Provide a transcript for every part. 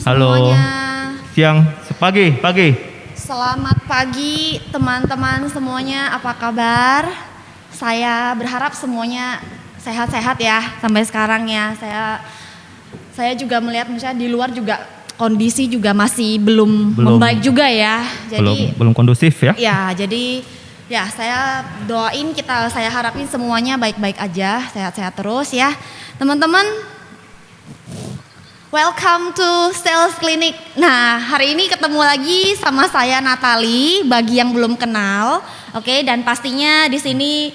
Halo. semuanya. Siang, pagi. Selamat pagi teman-teman semuanya, apa kabar? Saya berharap semuanya sehat-sehat ya sampai sekarang ya. Saya juga melihat misalnya di luar juga kondisi juga masih belum membaik juga ya. Jadi belum kondusif ya? ya, jadi ya saya doain saya harapin semuanya baik-baik aja, sehat-sehat terus ya. Teman-teman, welcome to Sales Clinic. Nah, hari ini ketemu lagi sama saya Natali, bagi yang belum kenal. Oke, dan pastinya di sini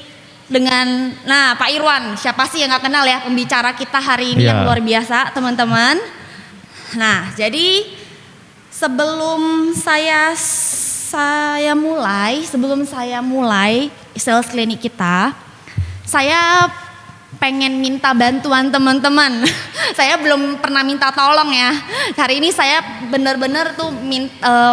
dengan Pak Irwan, siapa sih yang nggak kenal ya pembicara kita hari ini yang luar biasa, teman-teman. Nah, jadi sebelum saya mulai Sales Clinic kita, saya pengen minta bantuan teman-teman. Saya belum pernah minta tolong ya. Hari ini saya benar-benar tuh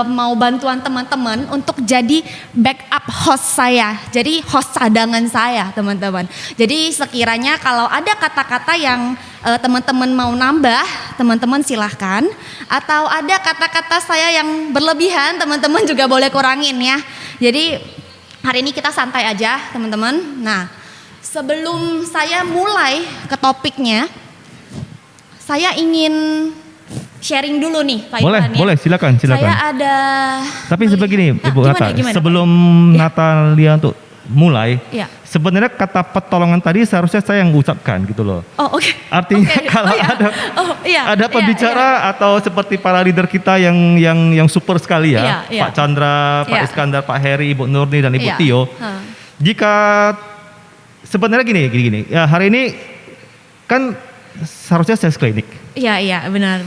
mau bantuan teman-teman untuk jadi backup host saya. Jadi host cadangan saya, teman-teman. Jadi sekiranya kalau ada kata-kata yang teman-teman mau nambah, teman-teman silahkan. Atau ada kata-kata saya yang berlebihan, teman-teman juga boleh kurangin ya. Jadi hari ini kita santai aja, teman-teman. Nah, sebelum saya mulai ke topiknya, saya ingin sharing dulu nih Pak Iwan ya. Boleh, silakan. Saya ada. Tapi sebegini, Ibu Nata, gimana? sebelum Natalia untuk mulai, ya. Sebenarnya kata pertolongan tadi seharusnya saya yang ucapkan gitu loh. Oh, oke. Artinya kalau ada pembicara atau seperti para leader kita yang super sekali ya, Pak Chandra, Pak Iskandar, Pak Heri, Ibu Nurni dan Ibu Tio. Jika sebenarnya gini, ya hari ini kan seharusnya sales klinik. Iya, benar.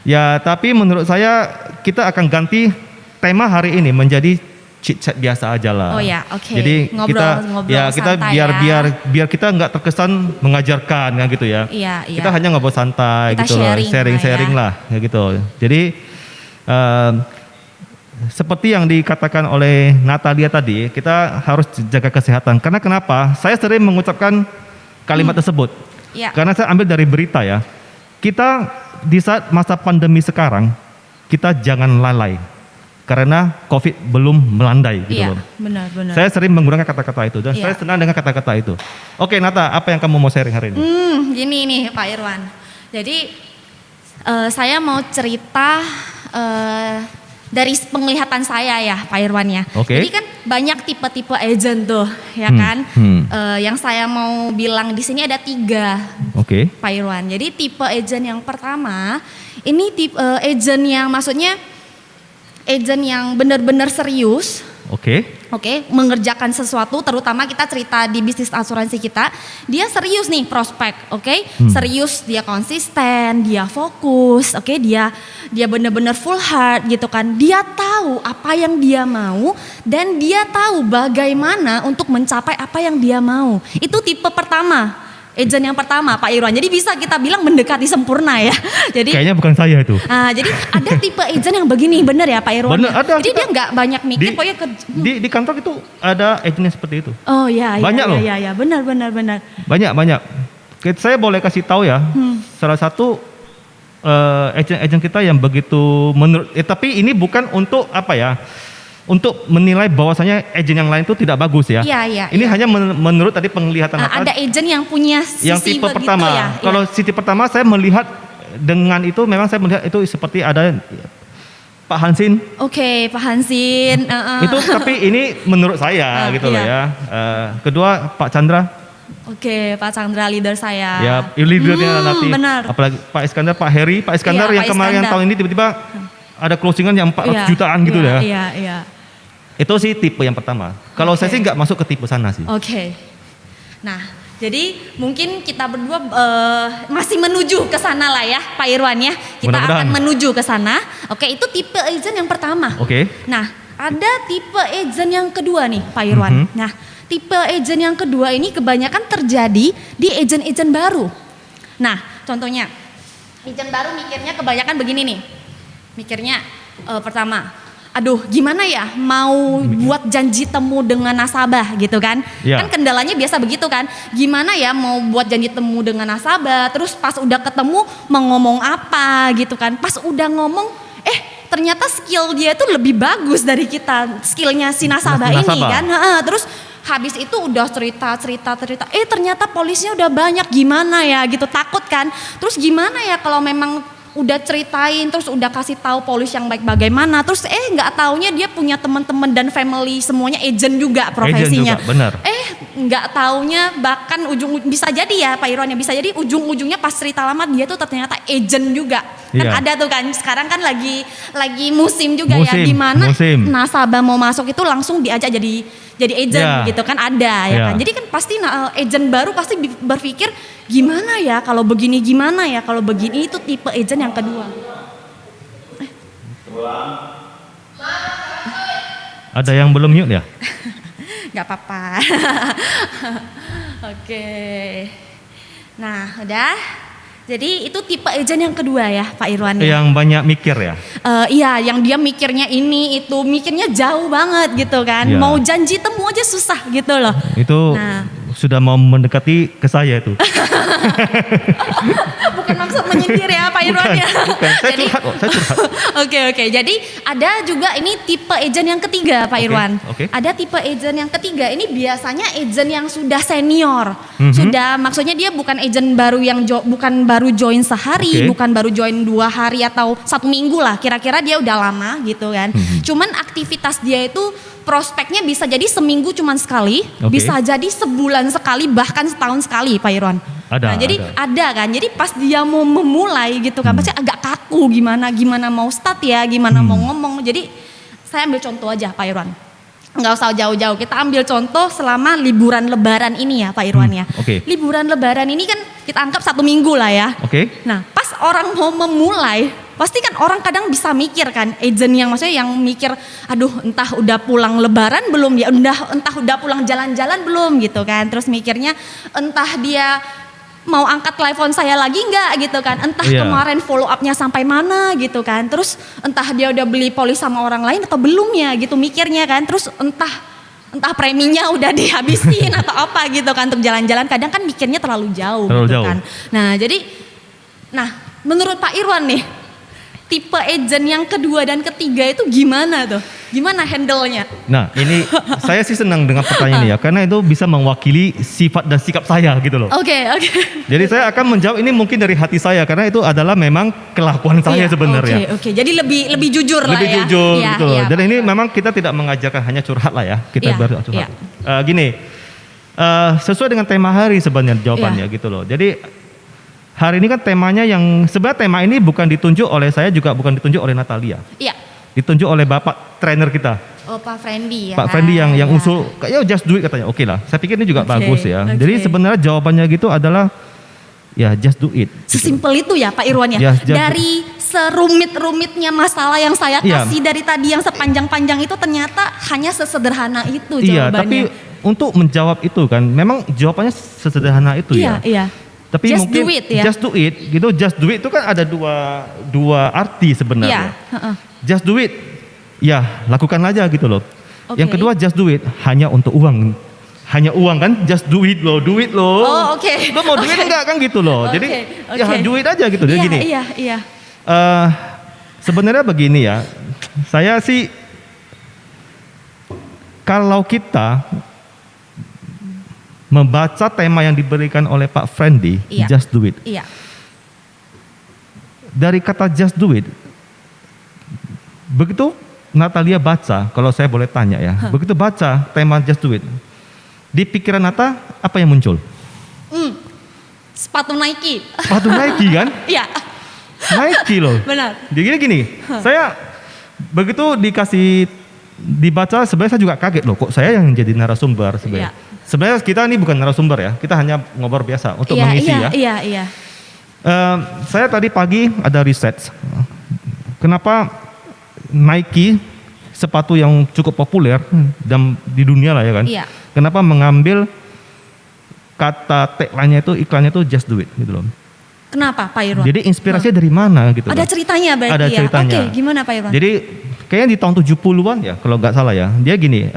Ya, tapi menurut saya kita akan ganti tema hari ini menjadi chit-chat biasa aja lah. Oh ya, oke. Jadi ngobrol kita biar kita nggak terkesan mengajarkan kan gitu ya. Iya. Kita hanya ngobrol santai kita gitu sharing lah ya gitu. Jadi seperti yang dikatakan oleh Natalia tadi, kita harus jaga kesehatan. Karena kenapa? Saya sering mengucapkan kalimat tersebut. Ya. Karena saya ambil dari berita ya. Kita di saat masa pandemi sekarang, kita jangan lalai. Karena COVID belum melandai gitu loh. Benar. Saya sering menggunakan kata-kata itu dan saya senang dengan kata-kata itu. Oke Nata, apa yang kamu mau sharing hari ini? Gini nih Pak Irwan. Jadi saya mau cerita dari penglihatan saya ya Pak Irwan ya. Okay. Jadi kan banyak tipe-tipe agent tuh ya kan. Yang saya mau bilang di sini ada 3 Pak Irwan. Jadi tipe agent yang pertama ini tipe agent yang maksudnya agent yang benar-benar serius. Oke, mengerjakan sesuatu, terutama kita cerita di bisnis asuransi kita, dia serius nih prospek, serius, dia konsisten, dia fokus, dia benar-benar full heart gitu kan, dia tahu apa yang dia mau dan dia tahu bagaimana untuk mencapai apa yang dia mau. Itu tipe pertama. Agent yang pertama Pak Irwan, jadi bisa kita bilang mendekati sempurna ya. Jadi kayaknya bukan saya itu. Jadi ada tipe agent yang begini, bener ya Pak Irwan? Bener, ada. Jadi dia nggak banyak mikir, pokoknya di kantor itu ada agent yang seperti itu. Oh iya, banyak loh. Iya, benar. Banyak. Saya boleh kasih tahu ya, salah satu agent kita yang begitu menurut, tapi ini bukan untuk apa ya? Untuk menilai bahwasanya agent yang lain itu tidak bagus ya. Iya. Ini hanya menurut tadi penglihatan ada agent yang punya sisi yang tipe pertama. Ya. Kalau tipe pertama saya melihat dengan itu memang saya melihat itu seperti ada Pak Hansin. Oke, Pak Hansin. Itu tapi ini menurut saya gitu loh ya. Kedua Pak Chandra. Oke, Pak Chandra leader saya. Ya, leadernya nanti. Benar. Apalagi Pak Iskandar, Pak Heri, Pak Iskandar yang kemarin tahun ini tiba-tiba ada closingan yang 400 jutaan gitu ya. Iya. Itu sih tipe yang pertama. Kalau saya sih nggak masuk ke tipe sana sih. Oke. Nah, jadi mungkin kita berdua masih menuju ke sana lah ya, Pak Irwan ya. Kita akan menuju ke sana. Oke, itu tipe agent yang pertama. Nah, ada tipe agent yang kedua nih, Pak Irwan. Nah, tipe agent yang kedua ini kebanyakan terjadi di agent-agent baru. Nah, contohnya agent baru mikirnya kebanyakan begini nih. Mikirnya pertama, aduh gimana ya mau buat janji temu dengan nasabah gitu kan. Kan kendalanya biasa begitu kan. Gimana ya mau buat janji temu dengan nasabah, terus pas udah ketemu mau ngomong apa gitu kan. Pas udah ngomong ternyata skill dia itu lebih bagus dari kita, skillnya si nasabah ini kan. Terus habis itu udah cerita. Ternyata polisnya udah banyak, gimana ya gitu, takut kan. Terus gimana ya kalau memang udah ceritain, terus udah kasih tahu polis yang baik bagaimana, terus nggak taunya dia punya teman-teman dan family semuanya agent juga profesinya. Benar. Nggak taunya bahkan bisa jadi ya Pak Irwan ya, bisa jadi ujung-ujungnya pas cerita lama dia tuh ternyata agent juga. Kan ada tuh kan, sekarang kan lagi musim juga ya, dimana nasabah mau masuk itu langsung diajak jadi agent gitu kan, ada ya kan. Jadi kan pasti agent baru pasti berpikir gimana ya kalau begini, gimana ya kalau begini, itu tipe agent yang kedua. Ada yang belum mute ya? Gak apa-apa. Oke. Nah udah. Jadi itu tipe agent yang kedua ya Pak Irwan ya? Yang banyak mikir ya? Iya, yang dia mikirnya ini itu, mikirnya jauh banget gitu kan. Mau janji temu aja susah gitu loh. Itu sudah mau mendekati ke saya itu. Bukan maksud menyindir ya Pak Irwan ya. Bukan. Saya curhat. Oke. Jadi ada juga ini tipe agent yang ketiga Pak Irwan. Ada tipe agent yang ketiga, ini biasanya agent yang sudah senior. Sudah, maksudnya dia bukan agent baru yang bukan baru join sehari, bukan baru join 2 hari atau 1 minggu lah. Kira-kira dia udah lama gitu kan. Cuman aktivitas dia itu prospeknya bisa jadi seminggu cuman sekali, bisa jadi sebulan sekali, bahkan setahun sekali Pak Irwan. Ada kan. Jadi pas dia mau memulai gitu kan, pasti agak kaku gimana mau start ya, gimana mau ngomong. Jadi saya ambil contoh aja Pak Irwan. Nggak usah jauh-jauh, kita ambil contoh selama liburan lebaran ini ya Pak Irwan ya. Liburan lebaran ini kan kita anggap 1 minggu lah ya. Nah pas orang mau memulai, pasti kan orang kadang bisa mikir kan, agent yang maksudnya yang mikir, aduh entah udah pulang lebaran belum ya, entah udah pulang jalan-jalan belum gitu kan. Terus mikirnya entah dia mau angkat telepon saya lagi enggak gitu kan, entah kemarin follow up-nya sampai mana gitu kan, terus entah dia udah beli polis sama orang lain atau belum ya gitu mikirnya kan, terus entah preminya udah dihabisin atau apa gitu kan untuk jalan-jalan, kadang kan mikirnya terlalu jauh kan. Nah menurut Pak Irwan nih, tipe agent yang kedua dan ketiga itu gimana tuh? Gimana handle-nya? Nah ini saya sih senang dengan pertanyaan ini ya, karena itu bisa mewakili sifat dan sikap saya gitu loh. Jadi saya akan menjawab ini mungkin dari hati saya, karena itu adalah memang kelakuan saya sebenarnya. Jadi lebih jujur lah ya. Lebih jujur gitu loh. Dan ini memang kita tidak mengajarkan hanya curhat lah ya, kita curhat. Sesuai dengan tema hari sebenarnya jawabannya gitu loh. Jadi hari ini kan temanya yang sebenarnya tema ini bukan ditunjuk oleh saya, juga bukan ditunjuk oleh Natalia. Ditunjuk oleh Bapak trainer kita. Pak Friendly ya. Pak Friendly yang usul, just do it katanya. Oke lah, saya pikir ini juga bagus ya. Jadi sebenarnya jawabannya gitu adalah ya just do it. Sesimpel itu ya Pak Irwan ya. Dari serumit-rumitnya masalah yang saya kasih dari tadi yang sepanjang-panjang itu ternyata hanya sesederhana itu jawabannya. Tapi untuk menjawab itu kan memang jawabannya sesederhana itu ya. Tapi just mungkin do it, ya? Just do it gitu, just do it itu kan ada dua arti sebenarnya. Just do it, ya lakukan aja gitu loh. Yang kedua just do it hanya untuk uang, hanya uang kan, just do it loh. Lo mau duit enggak kan gitu loh. Jadi ya do it aja gitu. Jadi gini. Sebenarnya begini ya, saya sih kalau kita membaca tema yang diberikan oleh Pak Friendly, just do it. Dari kata just do it, begitu Natalia baca, kalau saya boleh tanya ya, begitu baca tema just do it, di pikiran Nata apa yang muncul? Sepatu Nike. Sepatu Nike kan? Iya. Nike loh. Benar. Jadi gini, saya begitu dibaca sebenarnya saya juga kaget loh, kok saya yang jadi narasumber sebenarnya. Sebenarnya kita ini bukan narasumber ya, kita hanya ngobrol biasa untuk mengisi ya. Saya tadi pagi ada riset, kenapa Nike, sepatu yang cukup populer dan di dunia lah ya kan, kenapa mengambil kata tagline-nya itu, iklannya itu just do it gitu loh. Kenapa Pak Irwan? Jadi inspirasinya dari mana gitu Ada loh. ceritanya berarti ada ceritanya. Oke, gimana Pak Irwan? Jadi kayaknya di tahun 70-an ya kalau nggak salah ya. Dia gini,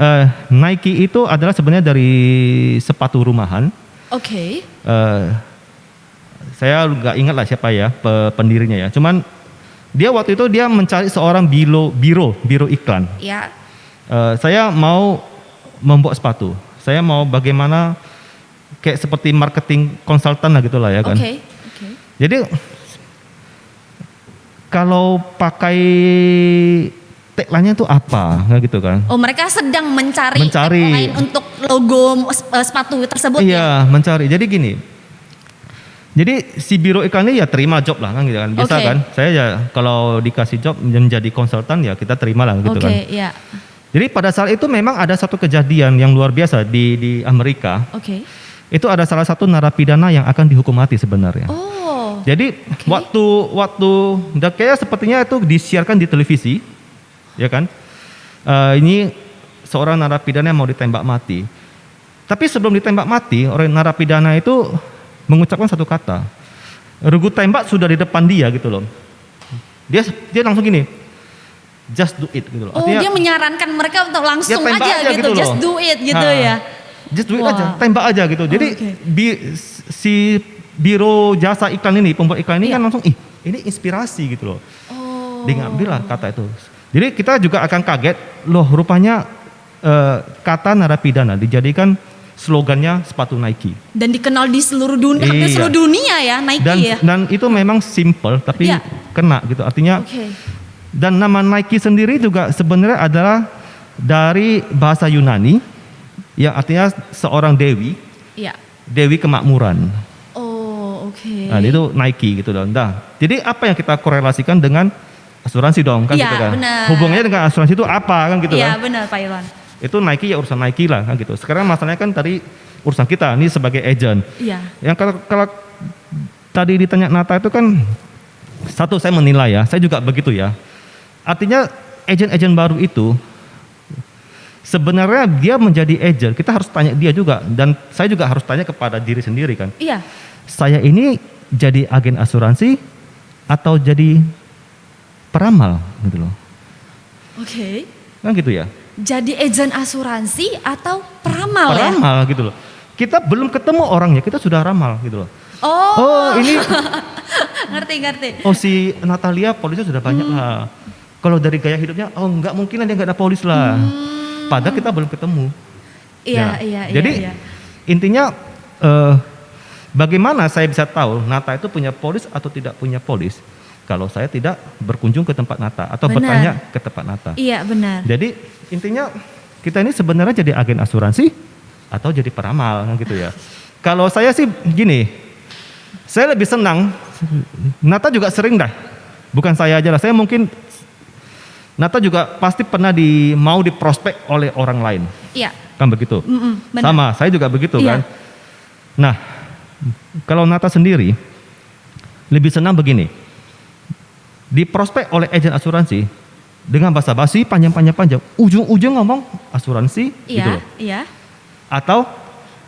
Nike itu adalah sebenarnya dari sepatu rumahan. Oke. Saya nggak ingat lah siapa ya pendirinya ya. Cuman dia waktu itu dia mencari seorang biro iklan. Ya. Saya mau membuat sepatu. Saya mau bagaimana kayak seperti marketing konsultan lah gitulah ya kan. Oke. Jadi kalau pakai tagline-nya itu apa, nggak gitu kan? Oh, mereka sedang mencari tagline untuk logo sepatu tersebut ya? Iya, mencari. Jadi gini. Jadi si biro iklan ini ya terima job lah kan gitu kan. Biasa kan. Saya ya kalau dikasih job menjadi konsultan ya kita terima lah gitu kan. Iya. Jadi pada saat itu memang ada satu kejadian yang luar biasa di Amerika. Itu ada salah satu narapidana yang akan dihukum mati sebenarnya. Jadi waktu kayak sepertinya itu disiarkan di televisi, ya kan? Ini seorang narapidana yang mau ditembak mati. Tapi sebelum ditembak mati, orang narapidana itu mengucapkan satu kata. Regu tembak sudah di depan dia gitu loh. Dia langsung gini, just do it gitu loh. Artinya, dia menyarankan mereka untuk langsung ya aja gitu, just do it gitu ya. Just do it aja, tembak aja gitu. Jadi si biro jasa iklan ini, pembuat iklan ini kan langsung, ini inspirasi gitu loh. Dia ngambil lah kata itu. Jadi kita juga akan kaget, loh rupanya kata narapidana dijadikan slogannya sepatu Nike. Dan dikenal di seluruh dunia, hampir seluruh dunia ya Nike ya. Dan itu memang simple tapi kena gitu. Artinya, dan nama Nike sendiri juga sebenarnya adalah dari bahasa Yunani, yang artinya seorang dewi, dewi kemakmuran. Nah itu Nike gitu loh. Nah, jadi apa yang kita korelasikan dengan asuransi dong kan gitu kan. Benar. Hubungannya dengan asuransi itu apa kan gitu kan. Iya benar Pak Irwan. Itu Nike ya urusan Nike lah kan gitu. Sekarang masalahnya kan tadi urusan kita ini sebagai agent. Yang kalau tadi ditanya Nata itu kan satu saya menilai ya, saya juga begitu ya. Artinya agent-agent baru itu sebenarnya dia menjadi agent, kita harus tanya dia juga dan saya juga harus tanya kepada diri sendiri kan. Saya ini jadi agen asuransi atau jadi peramal gitu loh. Kan gitu ya. Jadi agen asuransi atau peramal ya? Peramal gitu loh. Kita belum ketemu orangnya, kita sudah ramal gitu loh. Ini ngerti. Si Natalia polisnya sudah banyak lah. Kalau dari gaya hidupnya, enggak mungkin dia enggak ada polis lah. Padahal kita belum ketemu. Jadi intinya bagaimana saya bisa tahu Nata itu punya polis atau tidak punya polis? Kalau saya tidak berkunjung ke tempat Nata atau bertanya ke tempat Nata. Iya benar. Jadi intinya kita ini sebenarnya jadi agen asuransi atau jadi peramal gitu ya. Kalau saya sih gini, saya lebih senang. Nata juga sering dah. Bukan saya aja lah. Saya mungkin Nata juga pasti pernah mau diprospek oleh orang lain. Kan begitu. Benar. Sama, saya juga begitu kan. Nah, kalau Nata sendiri lebih senang begini, diprospek oleh agen asuransi dengan basa-basi panjang, ujung-ujung ngomong asuransi gitu loh. Atau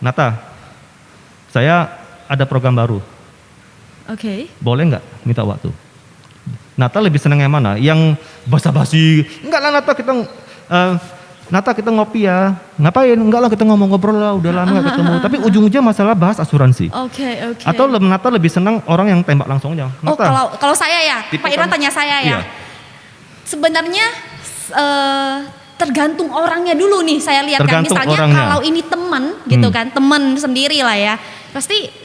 Nata, saya ada program baru. Boleh nggak minta waktu? Nata lebih senang yang mana? Yang basa-basi, enggak lah Nata kita ngopi ya. Ngapain? Enggak lah kita ngobrol lah, udah lama gak ketemu. Tapi ujung-ujungnya masalah bahas asuransi. Atau Nata lebih senang orang yang tembak langsung aja. Kalau saya ya, Pak Irwan tanya saya ya. Sebenarnya tergantung orangnya dulu nih saya lihat kan. Misalnya kalau ini teman gitu kan, teman sendiri lah ya.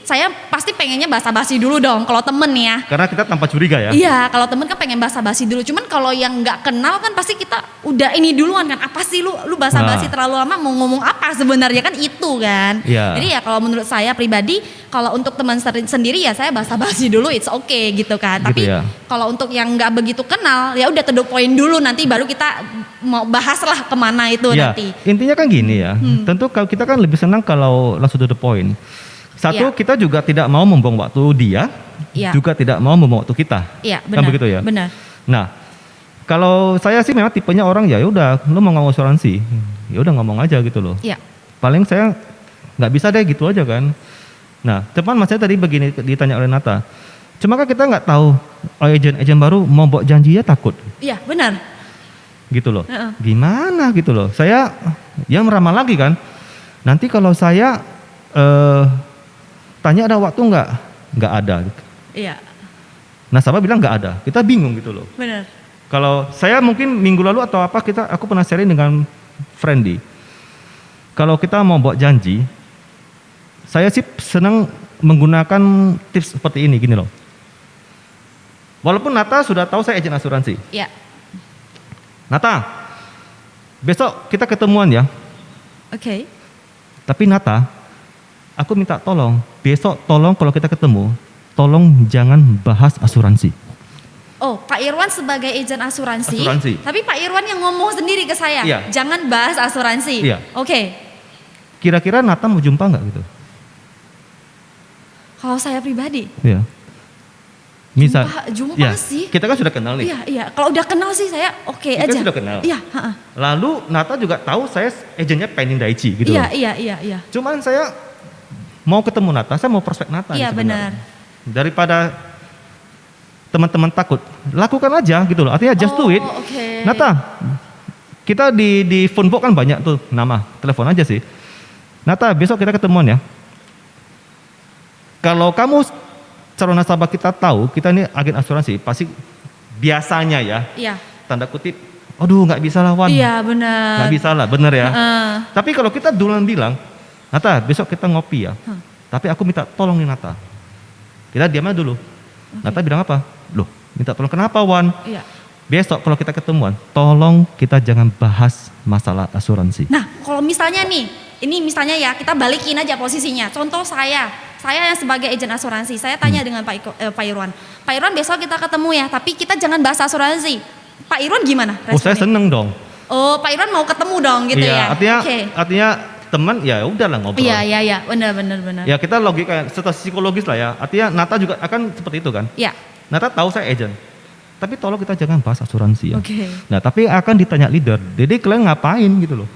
Saya pasti pengennya basa-basi dulu dong kalau temen ya. Karena kita tanpa curiga ya. Iya, kalau temen kan pengen basa-basi dulu. Cuman kalau yang nggak kenal kan pasti kita udah ini duluan kan. Apa sih lu basa-basi terlalu lama mau ngomong apa sebenarnya kan itu kan. Jadi ya kalau menurut saya pribadi kalau untuk teman sendiri ya saya basa-basi dulu it's okay gitu kan. Tapi kalau untuk yang nggak begitu kenal ya udah to the point dulu nanti baru kita mau bahas lah kemana itu nanti. Intinya kan gini ya. Tentu kalau kita kan lebih senang kalau langsung to the point. Satu, kita juga tidak mau membuang waktu dia, juga tidak mau membuang waktu kita. Benar. Kan begitu ya? Benar. Nah, kalau saya sih memang tipenya orang ya udah, lu mau ngomong asuransi, ya udah ngomong aja gitu loh. Paling saya nggak bisa deh gitu aja kan. Nah, teman mas saya tadi begini ditanya oleh Nata, cuma kan kita nggak tahu agen baru mau buat janji ya takut. Benar. gitu loh. Gimana gitu loh. Saya yang meramal lagi kan. Nanti kalau saya tanya ada waktu nggak? Nggak ada. Gitu. Iya. Nasabah bilang nggak ada. Kita bingung gitu loh. Benar. Kalau saya mungkin minggu lalu atau apa aku pernah sharing dengan Friendly. Kalau kita mau buat janji, saya sih senang menggunakan tips seperti ini gini loh. Walaupun Nata sudah tahu saya agen asuransi. Iya. Nata, besok kita ketemuan ya. Oke. Tapi Nata, aku minta tolong, besok tolong kalau kita ketemu, tolong jangan bahas asuransi. Oh, Pak Irwan sebagai agen asuransi. Tapi Pak Irwan yang ngomong sendiri ke saya, iya. Jangan bahas asuransi. Iya. Oke. Kira-kira Nata mau jumpa nggak gitu? Kalau saya pribadi? Iya. Misal, jumpa ya, sih. Kita kan sudah kenal nih. Iya. Kalau udah kenal sih saya oke aja. Kita sudah kenal. Iya. Lalu Nata juga tahu saya agennya Penin Daichi gitu. Iya. Cuman saya mau ketemu Nata, saya mau prospek Nata. Iya benar. Daripada teman-teman takut, lakukan aja gitu loh. Artinya just do it. Okay. Nata, kita di phone book kan banyak tuh nama, telepon aja sih. Nata, besok kita ketemuan ya. Kalau kamu calon nasabah kita tahu kita ini agen asuransi, pasti biasanya ya. Iya. Tanda kutip, aduh nggak bisa lawan. Iya benar. Nggak bisa lah, bener ya. Tapi kalau kita duluan bilang, Nata besok kita ngopi ya. Tapi aku minta tolong nih Nata. Kita diam aja dulu. Okay. Nata bilang apa? Loh, minta tolong kenapa Wan? Iya. Besok kalau kita ketemuan, tolong kita jangan bahas masalah asuransi. Nah, kalau misalnya nih, ini misalnya ya kita balikin aja posisinya. Contoh saya yang sebagai agen asuransi, saya tanya dengan Pak Irwan. Pak Irwan besok kita ketemu ya, tapi kita jangan bahas asuransi. Pak Irwan gimana responnya? Oh, saya seneng dong. Oh, Pak Irwan mau ketemu dong gitu ya. Artinya teman ya udahlah ngobrol. Iya, benar. Ya kita logika setelah psikologis lah ya. Artinya Nata juga akan seperti itu kan. Iya. Nata tahu saya agent. Tapi tolong kita jangan bahas asuransi ya. Okay. Nah, tapi akan ditanya leader. Jadi kalian ngapain gitu loh.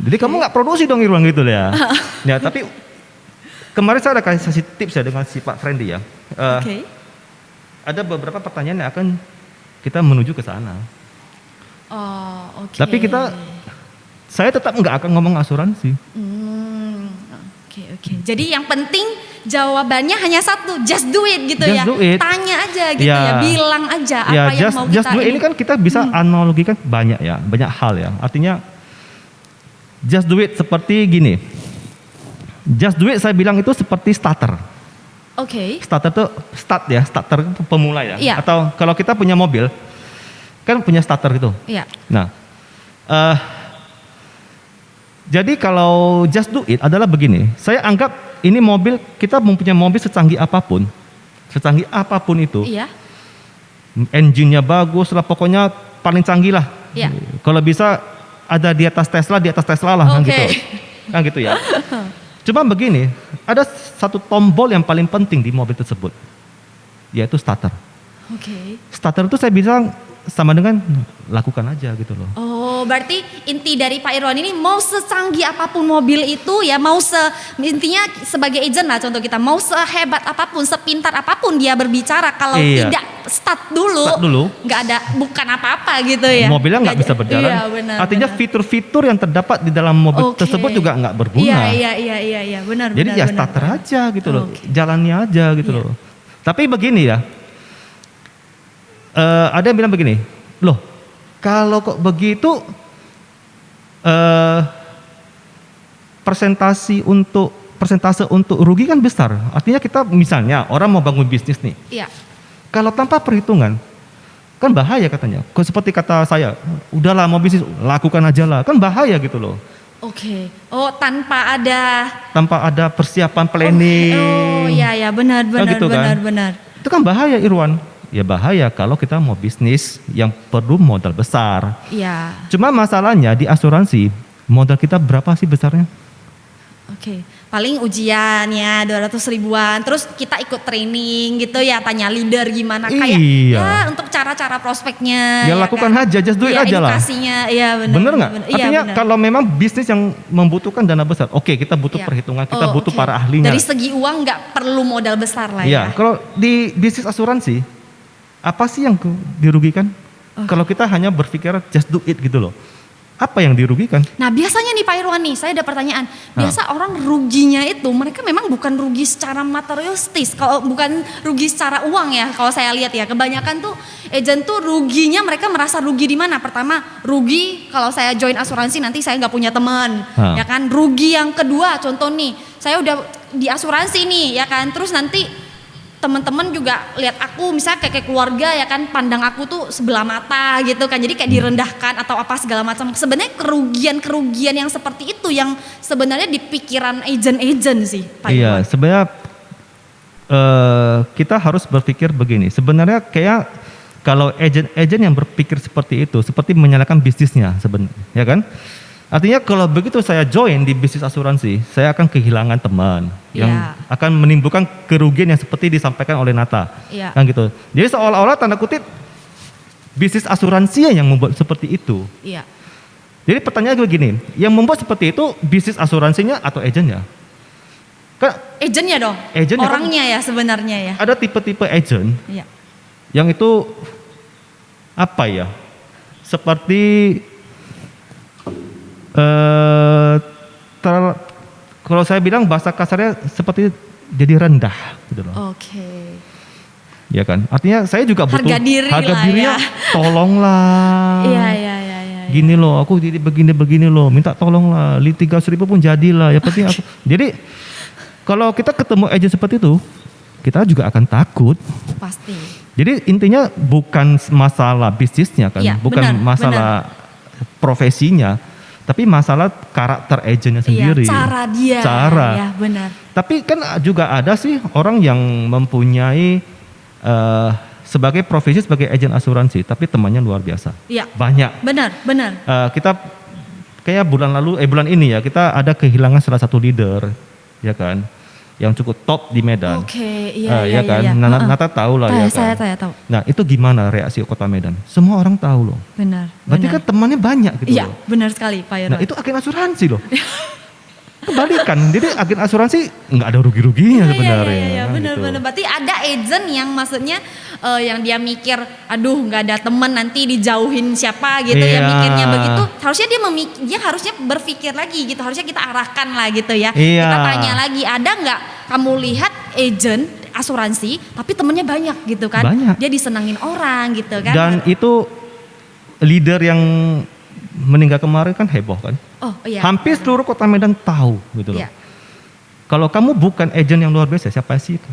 Jadi kamu nggak produksi dong Irwan gitu ya. Ya, tapi kemarin saya ada kasih tips ya dengan si Pak Friendly ya. Ada beberapa pertanyaan yang akan kita menuju ke sana. Oh, oke. Tapi saya tetap nggak akan ngomong asuransi. Oke. Jadi yang penting jawabannya hanya satu, just do it gitu just ya. Do it. Tanya aja gitu ya, bilang aja apa yang mau just kita do it ini kan kita bisa analogikan banyak hal ya. Artinya just do it seperti gini. Just do it saya bilang itu seperti starter. Oke. Starter itu starter itu pemula ya. Iya. Atau kalau kita punya mobil kan punya starter gitu. Iya. Nah, jadi kalau just do it adalah begini. Saya anggap ini mobil, kita mempunyai mobil secanggih apapun itu. Iya. Engine-nya bagus lah, pokoknya paling canggih lah. Iya. Kalau bisa ada di atas Tesla lah kan gitu. Kan gitu ya. Cuma begini, ada satu tombol yang paling penting di mobil tersebut, yaitu starter. Oke. Starter itu saya bilang sama dengan lakukan aja gitu loh. Oh, berarti inti dari Pak Irwan ini mau secanggih apapun mobil itu ya, intinya sebagai agent lah contoh kita, mau sehebat apapun, sepintar apapun dia berbicara, kalau tidak start dulu, nggak ada, bukan apa-apa gitu ya. Mobilnya nggak bisa berjalan. Iya, benar, artinya fitur-fitur yang terdapat di dalam mobil tersebut juga nggak berguna. Iya, benar. Jadi ya starter aja gitu loh, jalannya aja gitu loh. Tapi begini ya. Ada yang bilang begini, loh kalau kok begitu persentase untuk rugi kan besar. Artinya kita misalnya orang mau bangun bisnis nih, kalau tanpa perhitungan kan bahaya katanya. Seperti kata saya, udahlah mau bisnis lakukan aja lah, kan bahaya gitu loh. Oke. Oh, tanpa ada persiapan planning. Oh iya benar gitu kan? benar. Itu kan bahaya Irwan. Ya bahaya kalau kita mau bisnis yang perlu modal besar. Iya. Cuma masalahnya di asuransi, modal kita berapa sih besarnya? Oke. Paling ujiannya 200 ribuan, terus kita ikut training gitu ya, tanya leader gimana kayak ya untuk cara-cara prospeknya. Ya lakukan kan? Aja, just do it aja lah. Edukasinya, iya benar. Bener nggak? Artinya kalau memang bisnis yang membutuhkan dana besar, oke kita butuh perhitungan, kita butuh para ahlinya. Dari segi uang nggak perlu modal besar lah ya. Kalau di bisnis asuransi, apa sih yang dirugikan? Kalau kita hanya berpikir just do it gitu loh. Apa yang dirugikan? Nah biasanya nih Pak Irwan nih, saya ada pertanyaan. Biasa orang ruginya itu, mereka memang bukan rugi secara materialistis, kalau bukan rugi secara uang ya, kalau saya lihat ya. Kebanyakan tuh agent tuh ruginya, mereka merasa rugi di mana? Pertama, rugi kalau saya join asuransi nanti saya nggak punya teman, ya kan? Rugi yang kedua, contoh nih, saya udah di asuransi nih, ya kan? Terus nanti teman-teman juga lihat aku misalnya kayak keluarga ya kan, pandang aku tuh sebelah mata gitu kan, jadi kayak direndahkan atau apa segala macam. Sebenarnya kerugian yang seperti itu yang sebenarnya di pikiran agent sih Pak Iya, sebenarnya kita harus berpikir begini. Sebenarnya kayak kalau agent yang berpikir seperti itu, seperti menyalahkan bisnisnya sebenarnya, ya kan? Artinya kalau begitu saya join di bisnis asuransi, saya akan kehilangan teman yang akan menimbulkan kerugian yang seperti disampaikan oleh Nata, kan gitu. Jadi seolah-olah tanda kutip bisnis asuransi yang membuat seperti itu. Jadi pertanyaannya begini, yang membuat seperti itu bisnis asuransinya atau agentnya? Kan agentnya dong, orangnya kan, ya sebenarnya ya. Ada tipe-tipe agent yang itu apa ya? Seperti kalau saya bilang bahasa kasarnya seperti jadi rendah gitu loh. Ya kan, artinya saya juga butuh harga diri ya. Tolonglah. Iya. Gini loh, aku jadi begini loh, minta tolonglah, 300.000 pun jadilah. Ya penting aku. Jadi kalau kita ketemu agent seperti itu, kita juga akan takut. Pasti. Jadi intinya bukan masalah bisnisnya kan, bukan masalah profesinya. Tapi masalah karakter agentnya sendiri. Cara dia. Ya, benar. Tapi kan juga ada sih orang yang mempunyai sebagai profesi sebagai agen asuransi, tapi temannya luar biasa. Iya. Banyak. Benar. Kita kayak bulan ini ya, kita ada kehilangan salah satu leader, ya kan, yang cukup top di Medan. Iya kan. Nata tahu lah ya kan. Saya tahu. Nah itu gimana reaksi Kota Medan? Semua orang tahu loh. Benar. Berarti kan temannya banyak gitu loh. Iya benar sekali Pak Irwan. Nah itu agen asuransi loh. Kebalikan, jadi agen asuransi nggak ada rugi-ruginya sebenarnya. Iya benar. Berarti ada agent yang maksudnya yang dia mikir, aduh nggak ada teman nanti dijauhin siapa gitu ya, mikirnya begitu. Harusnya dia harusnya berpikir lagi gitu, harusnya kita arahkan lah gitu ya. Kita tanya lagi, ada nggak kamu lihat agent asuransi tapi temennya banyak gitu kan? Banyak. Dia disenangin orang gitu kan? Dan itu leader yang meninggal kemarin kan heboh kan? Hampir seluruh Kota Medan tahu gitu loh. Kalau kamu bukan agent yang luar biasa, siapa sih itu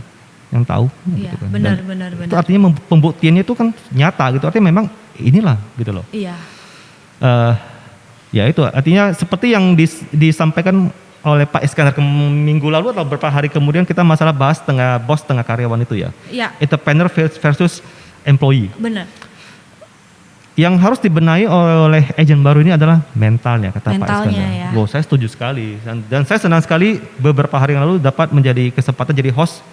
yang tahu? Iya, gitu kan. benar. Itu artinya pembuktiannya itu kan nyata gitu. Artinya memang inilah gitu loh. Iya. Ya itu artinya seperti yang disampaikan oleh Pak Iskandar minggu lalu atau beberapa hari kemudian, kita masalah bahas bos tengah karyawan itu ya. Iya. Entrepreneur versus employee. Benar. Yang harus dibenahi oleh agent baru ini adalah mentalnya, kata Pak Iskandar. Ya. Saya setuju sekali. Dan saya senang sekali beberapa hari yang lalu dapat menjadi kesempatan jadi host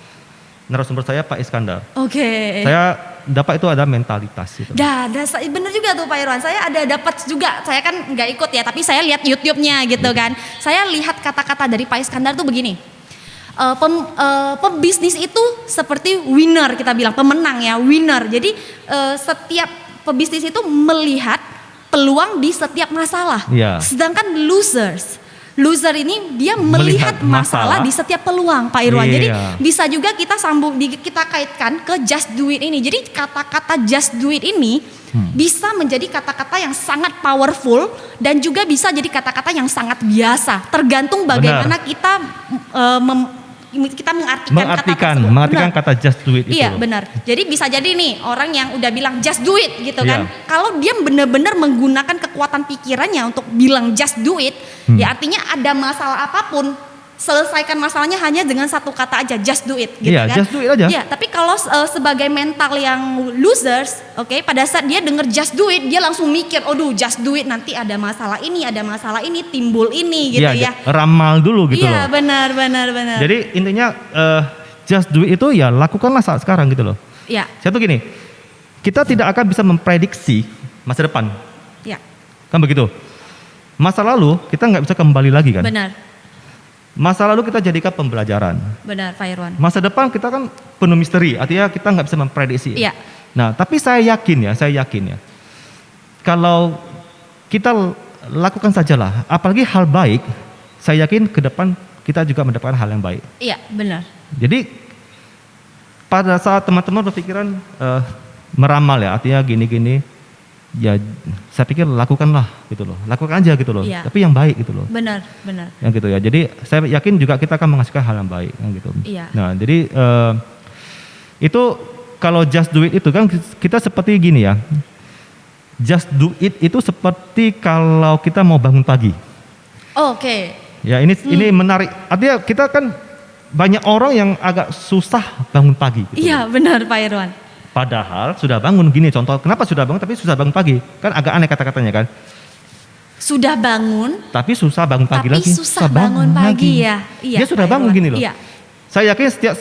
narasumber saya Pak Iskandar. Saya dapat itu ada mentalitas itu. Bener juga tuh Pak Irwan. Saya ada dapat juga. Saya kan nggak ikut ya, tapi saya lihat YouTube-nya gitu kan. Saya lihat kata-kata dari Pak Iskandar tuh begini. Pebisnis itu seperti winner, kita bilang pemenang ya, winner. Jadi setiap pebisnis itu melihat peluang di setiap masalah. Sedangkan loser ini dia melihat masalah di setiap peluang Pak Irwan. Jadi bisa juga kita kita kaitkan ke just do it ini. Jadi kata-kata just do it ini bisa menjadi kata-kata yang sangat powerful dan juga bisa jadi kata-kata yang sangat biasa. Tergantung bagaimana kita mengartikan kata just do it itu. Iya benar. Jadi bisa jadi nih orang yang udah bilang just do it gitu kan. Kalau dia benar-benar menggunakan kekuatan pikirannya untuk bilang just do it, ya artinya ada masalah apapun, selesaikan masalahnya hanya dengan satu kata aja, just do it gitu kan. Just do it aja. Iya, tapi kalau sebagai mental yang losers, pada saat dia denger just do it, dia langsung mikir, just do it, nanti ada masalah ini, timbul ini gitu ya. Ramal dulu gitu loh. Iya, benar. Jadi intinya just do it itu ya lakukanlah saat sekarang gitu loh. Iya. Satu gini, kita tidak akan bisa memprediksi masa depan. Iya. Kan begitu. Masa lalu kita nggak bisa kembali lagi kan. Benar. Masa lalu kita jadikan pembelajaran. Benar, Pak Irwan. Masa depan kita kan penuh misteri, artinya kita nggak bisa memprediksi. Iya. Nah, tapi saya yakin ya, kalau kita lakukan sajalah, apalagi hal baik, saya yakin ke depan kita juga mendapatkan hal yang baik. Iya, benar. Jadi pada saat teman-teman berpikiran meramal ya, artinya gini-gini, ya saya pikir lakukanlah gitu loh, lakukan aja gitu loh, tapi yang baik gitu loh. Benar. Yang gitu ya. Jadi saya yakin juga kita akan menghasilkan hal yang baik, gitu. Iya. Nah, jadi itu kalau just do it itu kan kita seperti gini ya. Just do it itu seperti kalau kita mau bangun pagi. Oke. Ya ini menarik. Artinya kita kan banyak orang yang agak susah bangun pagi. Gitu. Iya benar Pak Irwan. Padahal sudah bangun gini contoh. Kenapa sudah bangun tapi susah bangun pagi? Kan agak aneh kata-katanya kan. Sudah bangun. Tapi susah bangun pagi lagi. Tapi susah bangun pagi ya. Iya, dia sudah bangun gini loh. Iya. Saya yakin setiap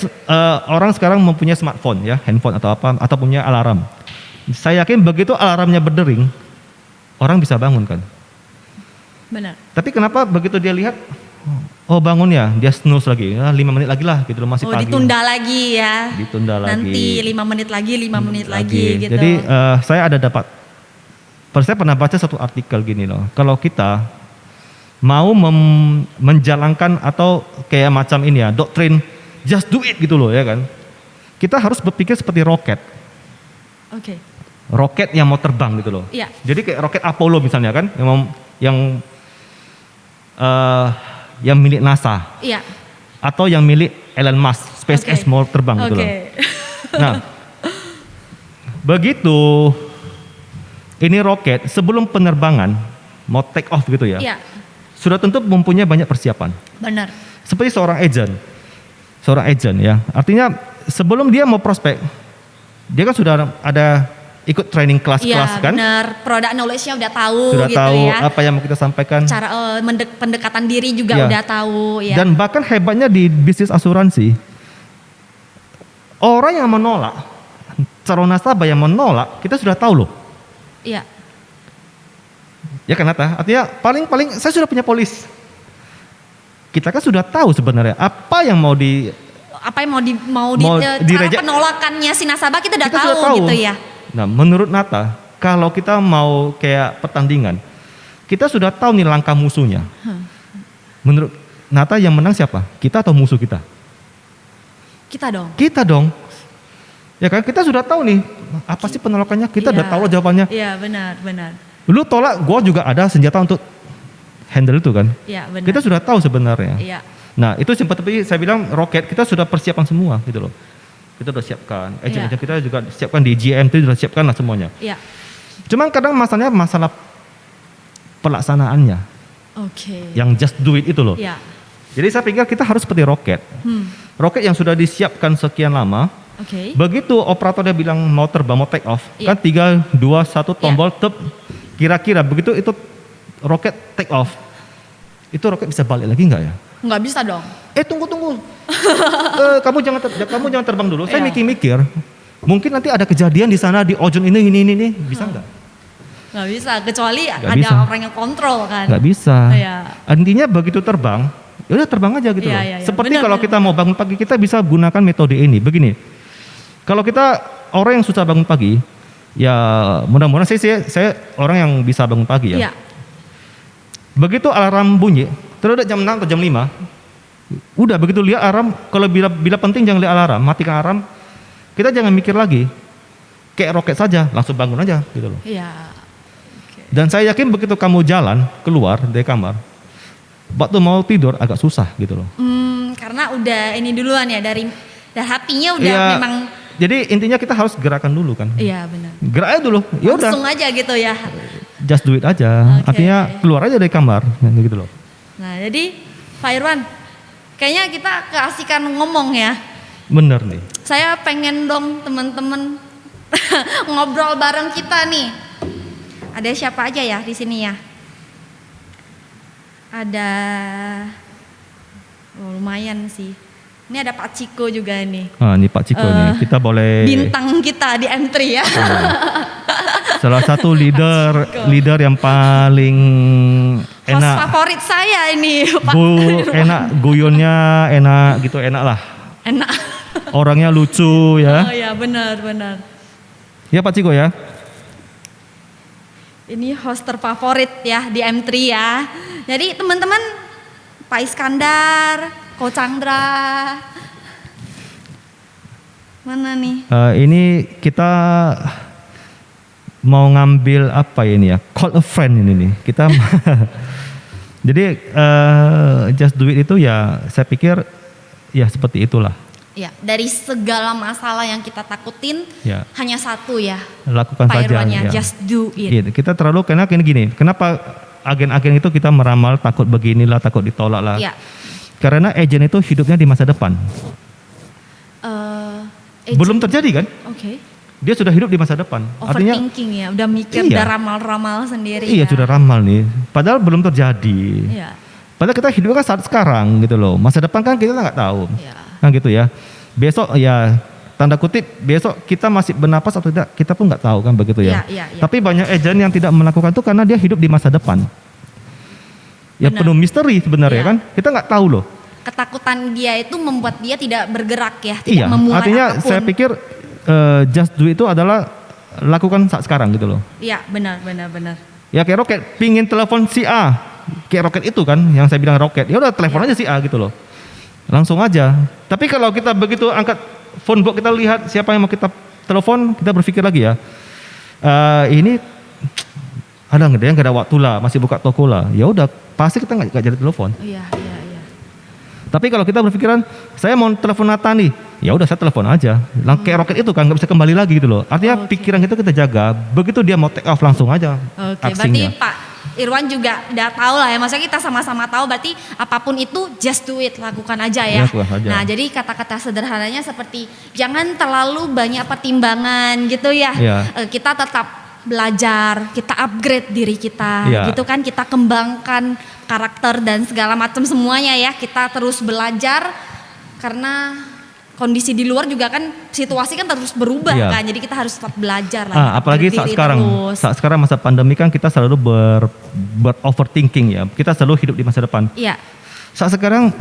orang sekarang mempunyai smartphone ya, handphone atau apa, atau punya alarm. Saya yakin begitu alarmnya berdering, orang bisa bangun kan. Benar. Tapi kenapa begitu dia lihat, oh bangun ya, dia snooze lagi, 5 menit lagi lah gitu loh, masih pagi. Ditunda lagi ya. Ditunda lagi. Nanti 5 menit lagi, 5 menit lagi gitu. Jadi saya pernah baca satu artikel gini loh, kalau kita mau menjalankan atau kayak macam ini ya, doktrin just do it gitu loh ya kan. Kita harus berpikir seperti roket. Oke. Roket yang mau terbang gitu loh. Iya. Jadi kayak roket Apollo misalnya kan, yang milik NASA. Iya. Atau yang milik Elon Musk, SpaceX mau terbang gitu loh. Nah, begitu ini roket sebelum penerbangan mau take off gitu ya. Iya. Sudah tentu mempunyai banyak persiapan. Benar. Seperti seorang agent ya. Artinya sebelum dia mau prospek, dia kan sudah ada ikut training kelas-kelas kan? Benar, product knowledge-nya udah tahu sudah gitu tahu ya. apa yang mau kita sampaikan. Cara pendekatan diri juga udah tahu ya. Dan bahkan hebatnya di bisnis asuransi, orang yang menolak, calon nasabah yang menolak, kita sudah tahu loh. Iya. Ya kenapa? Artinya paling saya sudah punya polis. Kita kan sudah tahu sebenarnya apa yang mau cara penolakannya si nasabah kita udah tahu gitu ya. Nah, menurut Nata, kalau kita mau kayak pertandingan, kita sudah tahu nih langkah musuhnya. Menurut Nata yang menang siapa? Kita atau musuh kita? Kita dong. Kita dong. Ya kan, kita sudah tahu nih apa sih penolakannya, kita udah tahu jawabannya. Iya, benar. Lu tolak, gua juga ada senjata untuk handle itu kan. Iya, benar. Kita sudah tahu sebenarnya. Iya. Nah, itu seperti saya bilang roket, kita sudah persiapan semua gitu loh. Kita sudah siapkan, agent kita juga siapkan di GM itu sudah siapkan lah semuanya. Iya. Cuman kadang masalah pelaksanaannya. Oke. Yang just do it itu loh. Iya. Jadi saya pikir kita harus seperti roket. Roket yang sudah disiapkan sekian lama. Oke. Begitu operatornya bilang mau terbang, mau take off, kan 3, 2, 1 tombol tep. Kira-kira begitu itu roket take off. Itu roket bisa balik lagi nggak ya? Nggak bisa dong. Tunggu. Kamu jangan terbang dulu. Saya mikir-mikir. Mungkin nanti ada kejadian di sana di ojol ini bisa nggak? Nggak bisa, kecuali gak ada bisa. orang yang kontrol kan. Nggak bisa. Iya. Intinya begitu terbang, ya udah terbang aja gitu loh. Iya. Seperti kalau kita mau bangun pagi, kita bisa gunakan metode ini. Begini, kalau kita orang yang susah bangun pagi, ya mudah-mudahan saya orang yang bisa bangun pagi ya. Iya. Begitu alarm bunyi, terus jam 6 atau jam 5, udah begitu lihat alarm, kalau bila penting jangan lihat alarm, matikan alarm. Kita jangan mikir lagi, kayak roket saja, langsung bangun aja gitu loh. Iya. Dan saya yakin begitu kamu jalan keluar dari kamar, waktu mau tidur agak susah gitu loh. Karena udah ini duluan ya dari hatinya udah memang. Jadi intinya kita harus gerakan dulu kan. Iya benar. Gerak aja dulu. Ya udah. Langsung aja gitu ya. Just do it aja. Artinya keluar aja dari kamar gitu loh. Nah jadi Pak Irwan, kayaknya kita keasikan ngomong ya. Bener nih. Saya pengen dong teman-teman ngobrol bareng kita nih. Ada siapa aja ya di sini ya? Ada, lumayan sih. Ini ada Pak Ciko juga nih. Ini Pak Ciko nih. Kita boleh. Bintang kita di M3 ya. Salah satu leader yang paling enak. Host favorit saya ini Pak. Enak, guyonnya enak gitu, enak lah. Enak. Orangnya lucu ya. Oh ya benar. Ya Pak Ciko ya. ini host terfavorit ya di M3 ya. Jadi teman-teman, Pak Iskandar, Ko Chandra, mana nih? Ini kita mau ngambil apa ini ya? Call a friend ini nih. Kita jadi just do it itu ya saya pikir ya seperti itulah. Ya, dari segala masalah yang kita takutin ya. Hanya satu ya. Lakukan Pak saja. Irwannya, just do it. Ya, kita terlalu karena gini. Kenapa agen-agen itu kita meramal takut beginilah, takut ditolak lah. Ya. Karena agen itu hidupnya di masa depan. Belum terjadi kan? Oke. Dia sudah hidup di masa depan. Artinya overthinking ya, udah mikir, udah ramal-ramal sendiri. Iya, ya. sudah ramal nih. Padahal belum terjadi. Iya. Padahal kita hidup kan saat sekarang gitu loh. Masa depan kan kita nggak tahu. Iya. Kan gitu ya. Besok ya tanda kutip besok kita masih bernapas atau tidak kita pun nggak tahu kan begitu ya. Iya. Tapi banyak agen yang tidak melakukan itu karena dia hidup di masa depan. Ya penuh misteri sebenarnya kan. Kita nggak tahu loh. Ketakutan dia itu membuat dia tidak bergerak ya, tidak memulai artinya apapun. Saya pikir just do itu adalah lakukan saat sekarang gitu loh. Iya, benar. Ya kayak roket, pingin telepon si A, kayak roket itu kan, yang saya bilang roket. Ya udah telepon aja si A gitu loh. Langsung aja. Tapi kalau kita begitu angkat phone book, kita lihat siapa yang mau kita telepon, kita berpikir lagi ya. Ini ada nggak ada waktu lah, masih buka toko lah. Ya udah, pasti kita nggak jadi telepon. Iya. Tapi kalau kita berpikiran, saya mau telepon Nata nih, ya udah saya telepon aja. Kayak roket itu kan nggak bisa kembali lagi gitu loh. Artinya pikiran kita jaga. Begitu dia mau take off langsung aja. Berarti Pak Irwan juga udah tahu lah ya, maksudnya kita sama-sama tahu berarti apapun itu just do it, lakukan aja ya. Nah jadi kata-kata sederhananya seperti jangan terlalu banyak pertimbangan gitu ya. Kita tetap belajar, kita upgrade diri kita gitu kan, kita kembangkan karakter dan segala macam semuanya ya, kita terus belajar karena kondisi di luar juga kan situasi kan terus berubah kan, jadi kita harus tetap belajar lah. Apalagi saat sekarang masa pandemi kan kita selalu overthinking ya, kita selalu hidup di masa depan. Iya. Saat sekarang